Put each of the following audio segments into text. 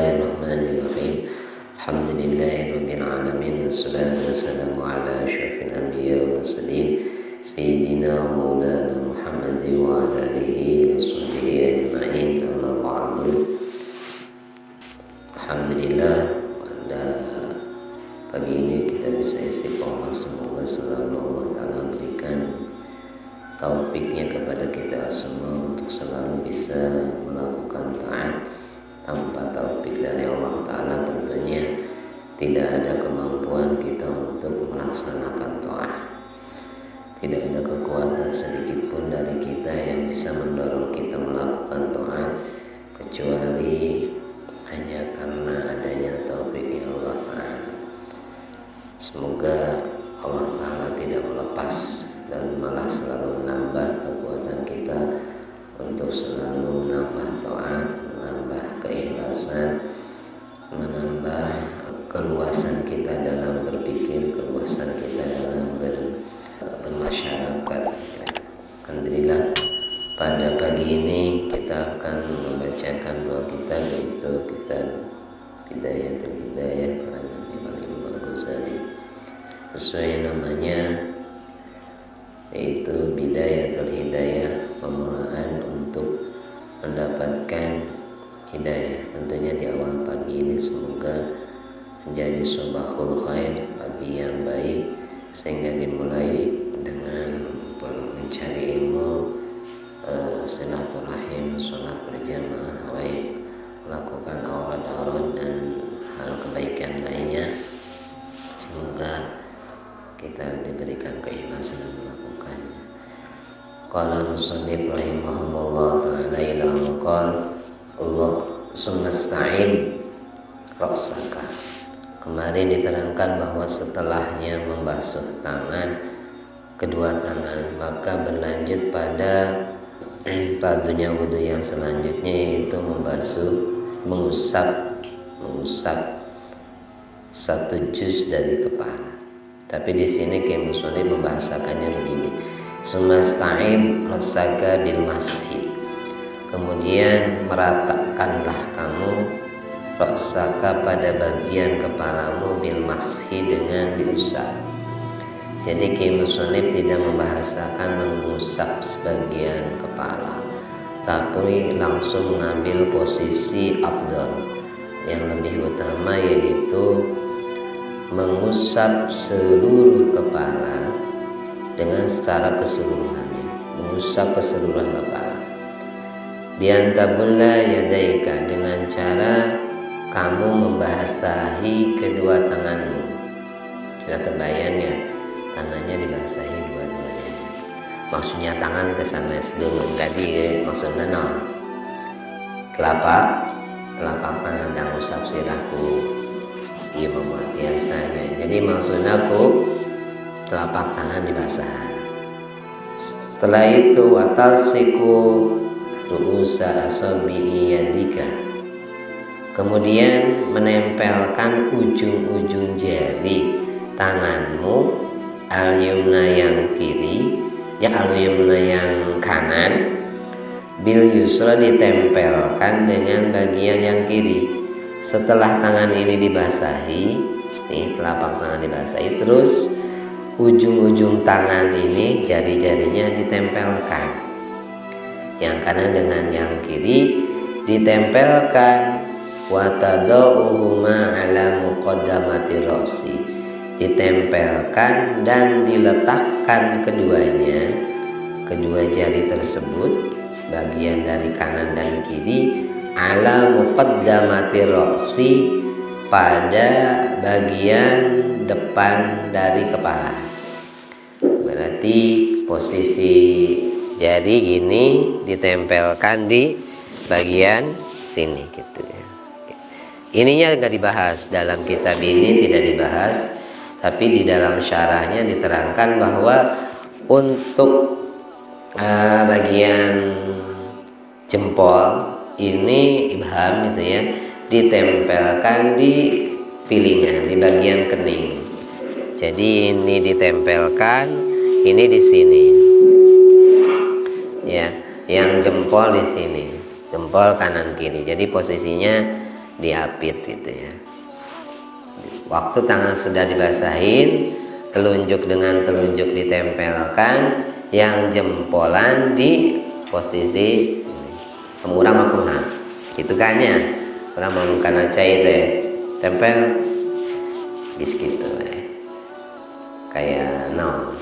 Bismillahirrahmanirrahim. Alhamdulillahirabbil alamin wassalatu wassalamu ala asyrafil anbiya wal mursalin sayyidina maulana Muhammadin wa ala alihi washabbihi ajma'in. Amma ba'du. Alhamdulillah, pada pagi ini kita bisa istiqomah. Semoga selalu Allah Ta'ala berikan taufiknya kepada kita semua untuk selalu bisa melakukan taat. Tanpa taufik dari Allah Ta'ala tentunya tidak ada kemampuan kita untuk melaksanakan taat. Tidak ada kekuatan sedikit pun dari kita yang bisa mendorong kita melakukan taat kecuali hanya karena adanya taufiknya Allah Ta'ala. Semoga Allah Ta'ala tidak melepas dan malah selalu menambah kekuatan kita untuk selalu menambah taat, menambah keikhlasan, menambah keluasan kita dalam berpikir, keluasan kita dalam bermasyarakat. Alhamdulillah, pada pagi ini kita akan membacakan doa kita, yaitu kitab Bidayatul Hidayah karangan Imam Al-Ghazali. Sesuai namanya, yaitu Bidayatul Hidayah, pemulaan untuk mendapatkan hidayah. Tentunya di awal pagi ini semoga menjadi sabahul khair, pagi yang baik, sehingga dimulai dengan mencari ilmu, silaturahim, sholat berjamaah, baik melakukan aurad-aurad dan hal kebaikan lainnya. Semoga kita diberikan keikhlasan melakukannya. Qala musannif rahimahullah ta'ala ila qal Allah sumasta'in ra'saka. Kemarin diterangkan bahwa setelahnya membasuh tangan, kedua tangan, maka berlanjut pada padunya wudhu yang selanjutnya, yaitu mengusap satu juz dari kepala. Tapi di sini Kiai Musonib membahasakannya begini: sumasta'im rasaka bil mashi. Kemudian meratakanlah kamu rasaka pada bagian kepalamu bil mashi, dengan diusap. Jadi Kiai Musonib tidak membahasakan mengusap sebagian kepala, tapi langsung mengambil posisi afdal yang lebih utama, yaitu mengusap seluruh kepala dengan secara keseluruhan, mengusap keseluruhan kepala. Biantabulla yadaika, dengan cara kamu membasahi kedua tanganmu. Sudah terbayang ya, tangannya dibasahi dua-duanya. Maksudnya tangan kesana sedang tadi, maksudnya telapak tangan dan usap sirahku. Iya biasa. Jadi maksudnya aku telapak tangan dibasah. Setelah itu watasiku ru'usa asabi'i yadika. Kemudian menempelkan ujung-ujung jari tanganmu, al-yumna yang kiri, ya al-yumna yang kanan, bil yusra ditempelkan dengan bagian yang kiri. Setelah tangan ini dibasahi, nih telapak tangan dibasahi, terus ujung-ujung tangan ini jari-jarinya ditempelkan, yang kanan dengan yang kiri ditempelkan. Watadauhuma ala muqaddamati rasi, ditempelkan dan diletakkan keduanya, kedua jari tersebut, bagian dari kanan dan kiri, ala muqaddamati rasi, pada bagian depan dari kepala. Berarti posisi jari gini ditempelkan di bagian sini gitu ya. Ininya nggak dibahas dalam kitab ini, tidak dibahas, tapi di dalam syarahnya diterangkan bahwa untuk bagian jempol ini ibham itu ya, ditempelkan di pilingan, di bagian kening. Jadi ini ditempelkan, ini di sini ya, yang jempol di sini, jempol kanan kiri. Jadi posisinya diapit gitu ya. Waktu tangan sudah dibasahin, telunjuk dengan telunjuk ditempelkan, yang jempolan di posisi murah makruha gitu kan ya. Orang menggunakan aja itu ya, tempel bis gitu ya. Kayak naon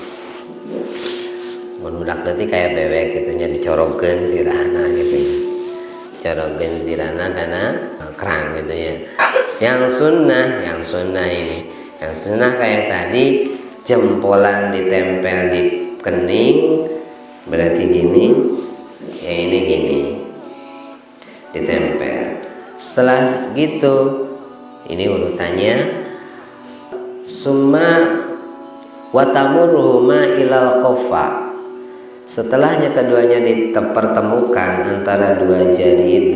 menudak nanti kayak bebek gitunya dicorogen sirana gitu ya, corogen sirana karena keran gitu ya. Yang sunnah ini, yang sunnah kayak tadi jempolan ditempel di kening, berarti gini ya, ini gini ditempel. Setelah gitu ini urutannya, summa watamurhuma ilal khofa. Setelahnya keduanya dipertemukan antara dua jari,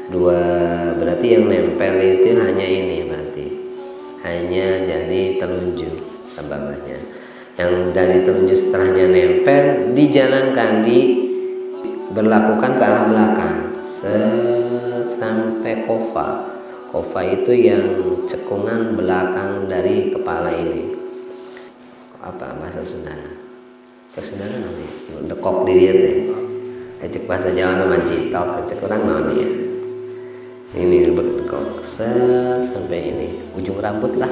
dua berarti yang nempel itu hanya ini, berarti hanya jadi telunjuk sababanya. Yang dari telunjuk setelahnya nempel dijalankan, berlakukan ke arah belakang sampai kofa. Kofa itu yang cekungan belakang dari kepala ini. Apa bahasa Sundana? Cek Sundana namanya dekok diri teh. Cek bahasa Jawa nama citok, cek orang naon ya. Ini bekok sampai ini ujung rambut lah,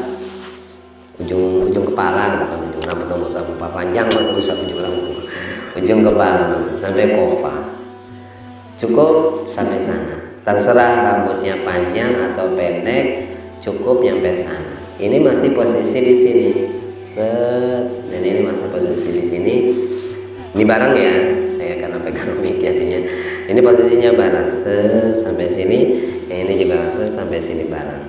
ujung kepala, bukan ujung rambut, rambut panjang atau bisa ujung rambut, ujung kepala maksud, sampai kofa. Cukup sampai sana, terserah rambutnya panjang atau pendek, cukup nyampe sana. Ini masih posisi di sini, dan ini masih posisi di sini. Ini bareng ya, saya karena pegang mic jadinya. Ini posisinya bareng sampai sini, yang ini juga sampai sini bareng.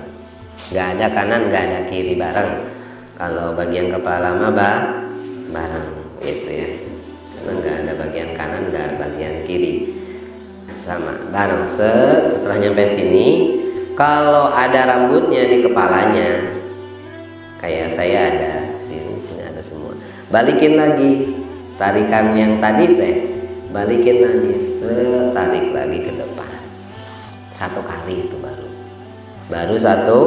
Nggak ada kanan, nggak ada kiri, bareng. Kalau bagian kepala mah bareng, gitu ya. Karena nggak ada bagian kanan, nggak ada bagian kiri, sama bareng. Setelah nyampe sini, kalau ada rambutnya di kepalanya, kayak saya ada sini ada semua, balikin lagi, tarikan yang tadi teh, balikin lagi, tarik lagi ke depan, satu kali itu baru satu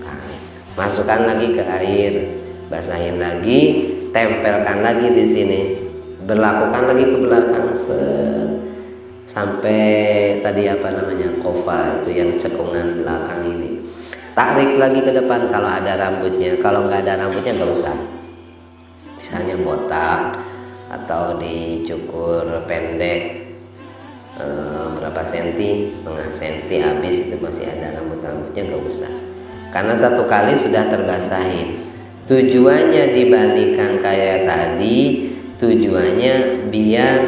kali, masukkan lagi ke air, basahin lagi, tempelkan lagi di sini, berlakukan lagi ke belakang sampai tadi apa namanya kofa itu yang cekungan belakang ini, tarik lagi ke depan kalau ada rambutnya. Kalau nggak ada rambutnya nggak usah, misalnya botak atau dicukur pendek berapa senti, setengah senti habis, itu masih ada rambutnya nggak usah, karena satu kali sudah terbasahin. Tujuannya dibalikan kayak tadi, tujuannya biar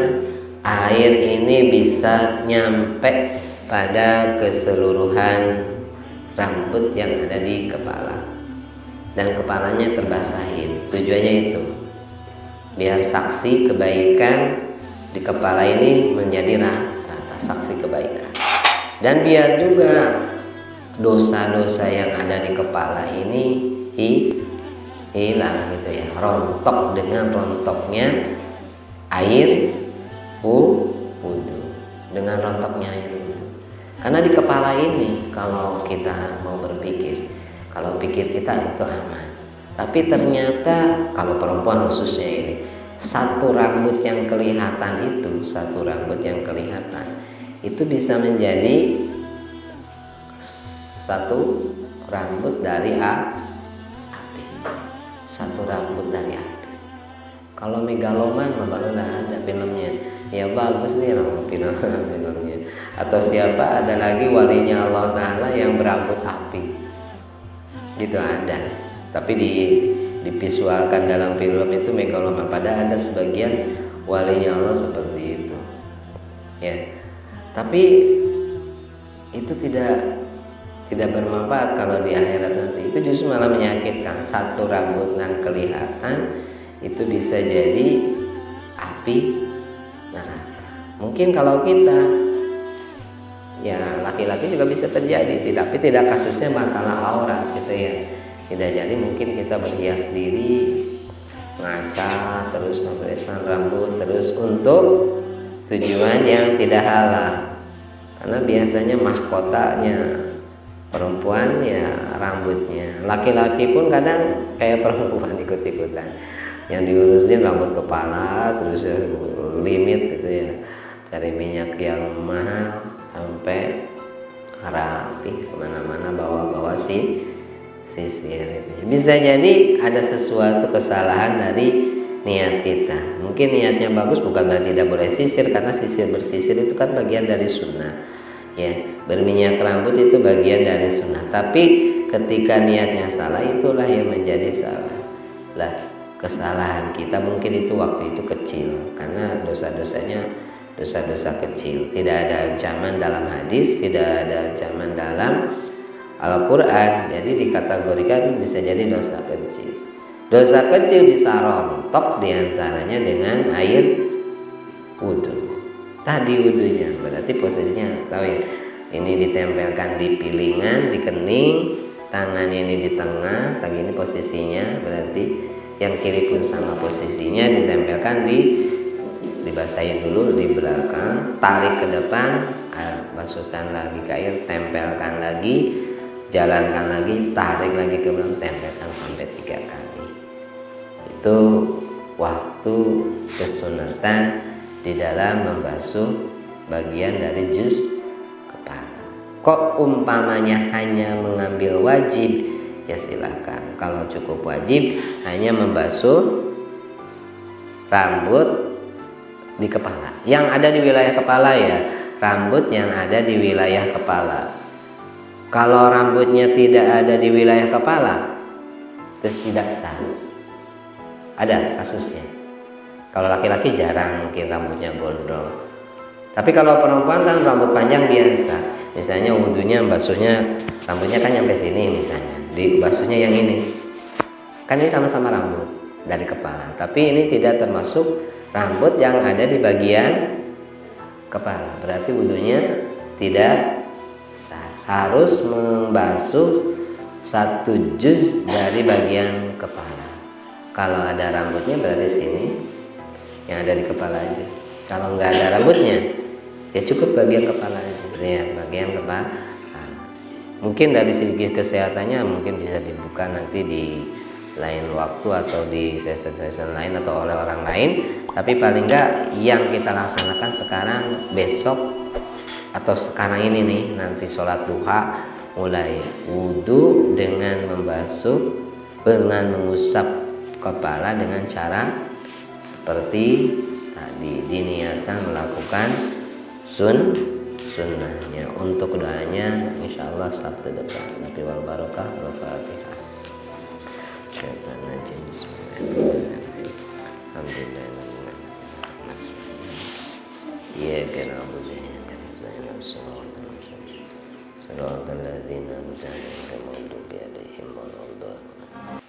air ini bisa nyampe pada keseluruhan rambut yang ada di kepala dan kepalanya terbasahin. Tujuannya itu biar saksi kebaikan di kepala ini menjadi rata, saksi kebaikan, dan biar juga dosa-dosa yang ada di kepala ini hilang gitu ya, rontok dengan rontoknya air wudhu, dengan rontoknya air wudhu. Karena di kepala ini kalau kita mau berpikir, kalau pikir kita itu aman, tapi ternyata kalau perempuan khususnya ini, satu rambut yang kelihatan itu bisa menjadi satu rambut dari api, satu rambut dari api. Kalau megaloman mah ada filmnya, ya bagus nih filmnya. Atau siapa, ada lagi walinya Allah Ta'ala yang berambut api, gitu ada. Tapi divisualkan dalam film itu megaloman, padahal ada sebagian walinya Allah seperti itu ya. Tapi itu tidak bermanfaat kalau di akhirat nanti, itu justru malah menyakitkan. Satu rambut yang kelihatan itu bisa jadi api neraka. Mungkin kalau kita ya laki-laki juga bisa terjadi, tapi tidak kasusnya masalah aurat gitu ya. Tidak jadi mungkin kita berhias diri, ngaca, terus ngepresan rambut terus untuk tujuan yang tidak halal. Karena biasanya mahkotanya Perempuan ya rambutnya, laki-laki pun kadang kayak perempuan ikut-ikutan, yang diurusin rambut kepala, terus limit gitu ya, cari minyak yang mahal sampai rapi kemana-mana bawa-bawa sisir itu. Bisa jadi ada sesuatu kesalahan dari niat kita. Mungkin niatnya bagus, bukan berarti tidak boleh sisir, karena bersisir itu kan bagian dari sunnah. Ya, berminyak rambut itu bagian dari sunnah. Tapi ketika niatnya salah, itulah yang menjadi salah. Lah, kesalahan kita mungkin itu waktu itu kecil, karena dosa-dosanya dosa-dosa kecil. Tidak ada ancaman dalam hadis, tidak ada ancaman dalam Al-Quran. Jadi dikategorikan bisa jadi dosa kecil. Dosa kecil bisa rontok diantaranya dengan air wudhu. Tadi wudhunya berarti posisinya tahu ya, ini ditempelkan di pilingan, di kening, tangan ini di tengah, tangan ini posisinya, berarti yang kiri pun sama posisinya, ditempelkan dibasahin dulu di belakang, tarik ke depan, masukkan lagi ke air, tempelkan lagi, jalankan lagi, tarik lagi ke belakang, tempelkan sampai 3 kali. Itu waktu kesunatan di dalam membasuh bagian dari juz kepala. Kok umpamanya hanya mengambil wajib, ya silahkan. Kalau cukup wajib hanya membasuh rambut di kepala, yang ada di wilayah kepala ya, rambut yang ada di wilayah kepala. Kalau rambutnya tidak ada di wilayah kepala, terus tidak sah. Ada kasusnya. Kalau laki-laki jarang mungkin rambutnya gondrong. Tapi kalau perempuan kan rambut panjang biasa. Misalnya wudhunya basuhnya rambutnya kan nyampe sini misalnya. Dibasuhnya yang ini. Kan ini sama-sama rambut dari kepala. Tapi ini tidak termasuk rambut yang ada di bagian kepala. Berarti wudhunya tidak sah. Harus membasuh 1 juz dari bagian kepala. Kalau ada rambutnya berarti sini, yang ada di kepala aja. Kalau nggak ada rambutnya, ya cukup bagian kepala aja. Ya, bagian kepala. Mungkin dari segi kesehatannya mungkin bisa dibuka nanti di lain waktu atau di sesi-sesi lain atau oleh orang lain. Tapi paling nggak yang kita laksanakan sekarang, besok atau sekarang ini nih, nanti sholat duha, mulai wudhu dengan membasuh, dengan mengusap kepala dengan cara seperti tadi, diniatkan melakukan sunnahnya. Untuk doanya insyaallah Sabtu depan. Nabi wal barokah wa Fatihah. Syaitan najim bismillahirrahmanirrahim. Alhamdulillah. Iya kena abudu ya saya Shiratal ladzina an'amta 'alaihim ghairil maghdubi 'alaihim waladdallin.